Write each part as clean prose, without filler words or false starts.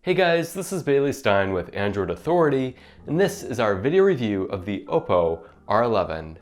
Hey guys, this is Bailey Stein with Android Authority, and this is our video review of the OPPO R11.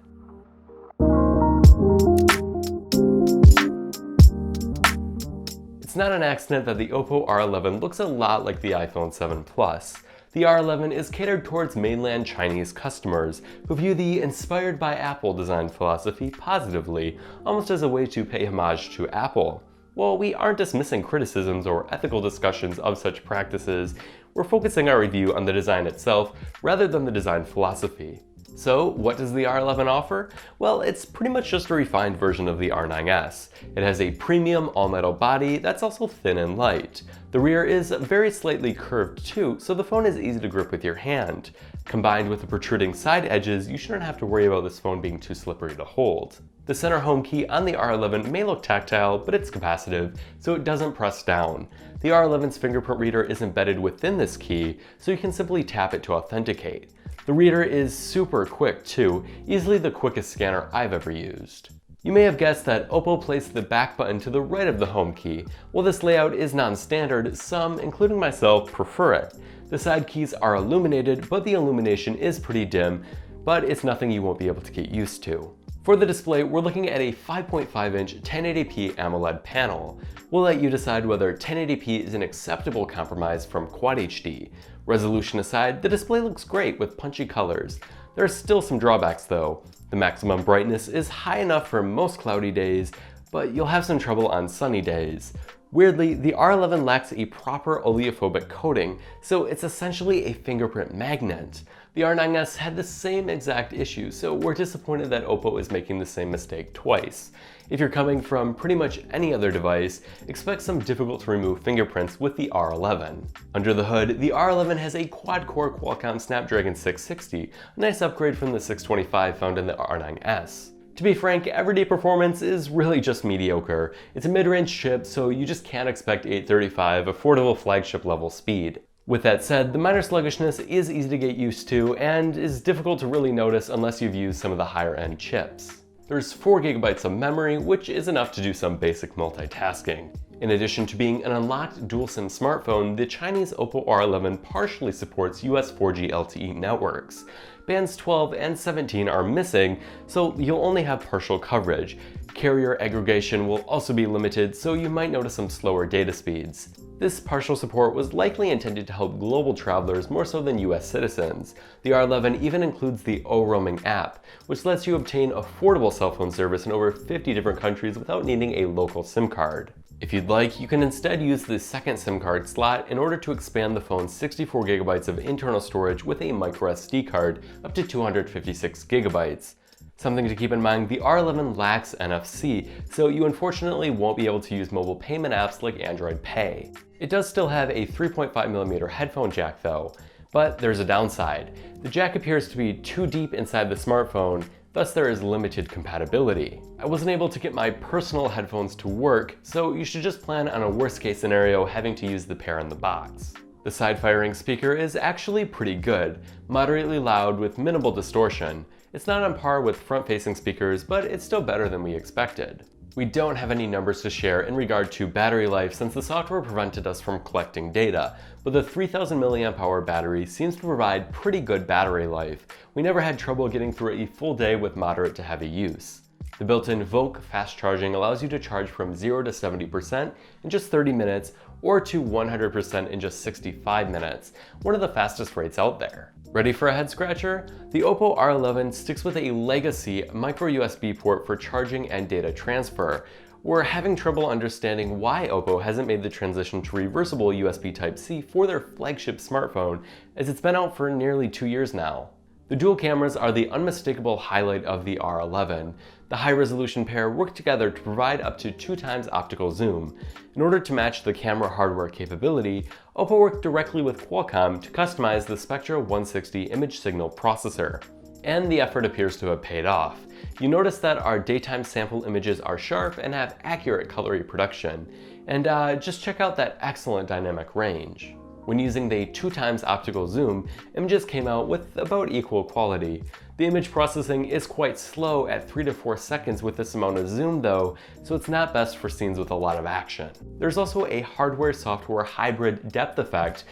It's not an accident that the OPPO R11 looks a lot like the iPhone 7 Plus. The R11 is catered towards mainland Chinese customers who view the inspired by Apple design philosophy positively, almost as a way to pay homage to Apple. While we aren't dismissing criticisms or ethical discussions of such practices, we're focusing our review on the design itself rather than the design philosophy. So, what does the R11 offer? Well, it's pretty much just a refined version of the R9s. It has a premium all-metal body that's also thin and light. The rear is very slightly curved too, so the phone is easy to grip with your hand. Combined with the protruding side edges, you shouldn't have to worry about this phone being too slippery to hold. The center home key on the R11 may look tactile, but it's capacitive, so it doesn't press down. The R11's fingerprint reader is embedded within this key, so you can simply tap it to authenticate. The reader is super quick too, easily the quickest scanner I've ever used. You may have guessed that OPPO placed the back button to the right of the home key. While this layout is non-standard, some, including myself, prefer it. The side keys are illuminated, but the illumination is pretty dim, but it's nothing you won't be able to get used to. For the display, we're looking at a 5.5-inch 1080p AMOLED panel. We'll let you decide whether 1080p is an acceptable compromise from Quad HD. Resolution aside, the display looks great with punchy colors. There are still some drawbacks though. The maximum brightness is high enough for most cloudy days, but you'll have some trouble on sunny days. Weirdly, the R11 lacks a proper oleophobic coating, so it's essentially a fingerprint magnet. The R9s had the same exact issue, so we're disappointed that OPPO is making the same mistake twice. If you're coming from pretty much any other device, expect some difficult to remove fingerprints with the R11. Under the hood, the R11 has a quad-core Qualcomm Snapdragon 660, a nice upgrade from the 625 found in the R9s. To be frank, everyday performance is really just mediocre. It's a mid-range chip, so you just can't expect 835 affordable flagship level speed. With that said, the minor sluggishness is easy to get used to and is difficult to really notice unless you've used some of the higher end chips. There's 4 GB of memory, which is enough to do some basic multitasking. In addition to being an unlocked dual SIM smartphone, the Chinese OPPO R11 partially supports US 4G LTE networks. Bands 12 and 17 are missing, so you'll only have partial coverage. Carrier aggregation will also be limited, so you might notice some slower data speeds. This partial support was likely intended to help global travelers more so than US citizens. The R11 even includes the O-Roaming app, which lets you obtain affordable cell phone service in over 50 different countries without needing a local SIM card. If you'd like, you can instead use the second SIM card slot in order to expand the phone's 64 GB of internal storage with a microSD card up to 256 GB. Something to keep in mind, the R11 lacks NFC, so you unfortunately won't be able to use mobile payment apps like Android Pay. It does still have a 3.5mm headphone jack though, but there's a downside. The jack appears to be too deep inside the smartphone, thus there is limited compatibility. I wasn't able to get my personal headphones to work, so you should just plan on a worst case scenario having to use the pair in the box. The side-firing speaker is actually pretty good, moderately loud with minimal distortion. It's not on par with front-facing speakers, but it's still better than we expected. We don't have any numbers to share in regard to battery life since the software prevented us from collecting data, but the 3000 mAh battery seems to provide pretty good battery life. We never had trouble getting through a full day with moderate to heavy use. The built-in VOOC fast charging allows you to charge from 0 to 70% in just 30 minutes or to 100% in just 65 minutes, one of the fastest rates out there. Ready for a head scratcher? The OPPO R11 sticks with a legacy micro USB port for charging and data transfer. We're having trouble understanding why OPPO hasn't made the transition to reversible USB Type-C for their flagship smartphone, as it's been out for nearly 2 years now. The dual cameras are the unmistakable highlight of the R11. The high-resolution pair work together to provide up to 2 times optical zoom. In order to match the camera hardware capability, OPPO worked directly with Qualcomm to customize the Spectra 160 image signal processor. And the effort appears to have paid off. You notice that our daytime sample images are sharp and have accurate color reproduction. And just check out that excellent dynamic range. When using the 2x optical zoom, images came out with about equal quality. The image processing is quite slow at 3 to 4 seconds with this amount of zoom though, so it's not best for scenes with a lot of action. There's also a hardware-software hybrid depth effect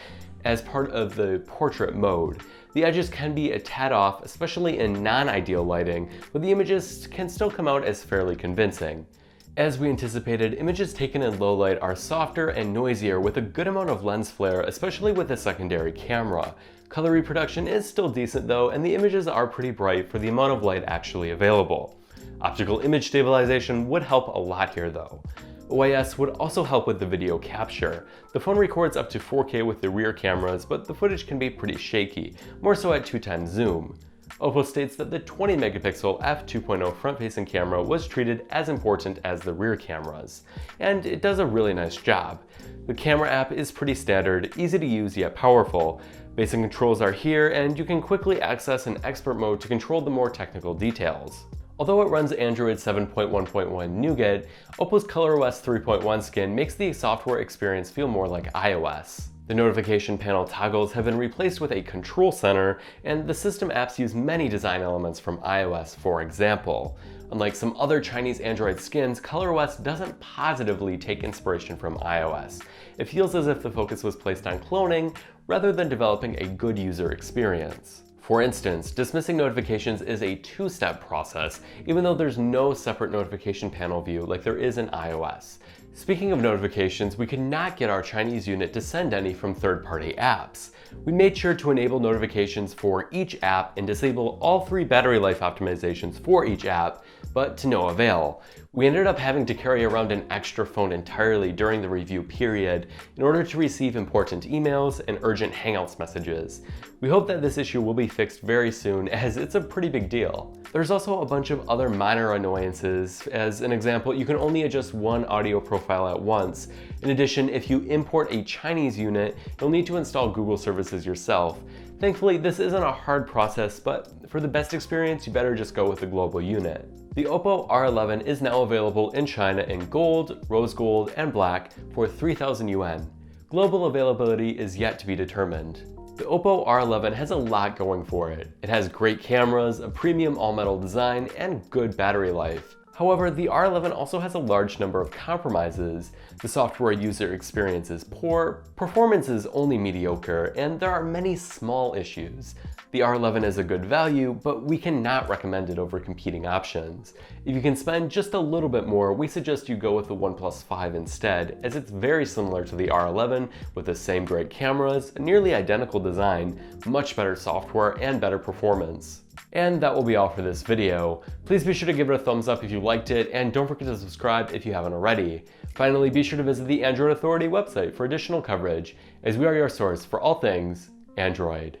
as part of the portrait mode. The edges can be a tad off, especially in non-ideal lighting, but the images can still come out as fairly convincing. As we anticipated, images taken in low light are softer and noisier with a good amount of lens flare, especially with a secondary camera. Color reproduction is still decent though, and the images are pretty bright for the amount of light actually available. Optical image stabilization would help a lot here though. OIS would also help with the video capture. The phone records up to 4K with the rear cameras, but the footage can be pretty shaky, more so at 2x zoom. OPPO states that the 20 megapixel f2.0 front-facing camera was treated as important as the rear cameras, and it does a really nice job. The camera app is pretty standard, easy to use yet powerful. Basic controls are here, and you can quickly access an expert mode to control the more technical details. Although it runs Android 7.1.1 Nougat, OPPO's ColorOS 3.1 skin makes the software experience feel more like iOS. The notification panel toggles have been replaced with a control center, and the system apps use many design elements from iOS, for example. Unlike some other Chinese Android skins, ColorOS doesn't positively take inspiration from iOS. It feels as if the focus was placed on cloning rather than developing a good user experience. For instance, dismissing notifications is a two-step process, even though there's no separate notification panel view like there is in iOS. Speaking of notifications, we could not get our Chinese unit to send any from third-party apps. We made sure to enable notifications for each app and disable all 3 battery life optimizations for each app, but to no avail. We ended up having to carry around an extra phone entirely during the review period in order to receive important emails and urgent Hangouts messages. We hope that this issue will be fixed very soon, as it's a pretty big deal. There's also a bunch of other minor annoyances. As an example, you can only adjust one audio profile at once. In addition, if you import a Chinese unit, you'll need to install Google services yourself. Thankfully, this isn't a hard process, but for the best experience, you better just go with the global unit. The OPPO R11 is now available in China in gold, rose gold, and black for 3,000 yuan. Global availability is yet to be determined. The OPPO R11 has a lot going for it. It has great cameras, a premium all-metal design, and good battery life. However, the R11 also has a large number of compromises. The software user experience is poor, performance is only mediocre, and there are many small issues. The R11 is a good value, but we cannot recommend it over competing options. If you can spend just a little bit more, we suggest you go with the OnePlus 5 instead, as it's very similar to the R11 with the same great cameras, a nearly identical design, much better software, and better performance. And that will be all for this video. Please be sure to give it a thumbs up if you liked it, and don't forget to subscribe if you haven't already. Finally, be sure to visit the Android Authority website for additional coverage, as we are your source for all things Android.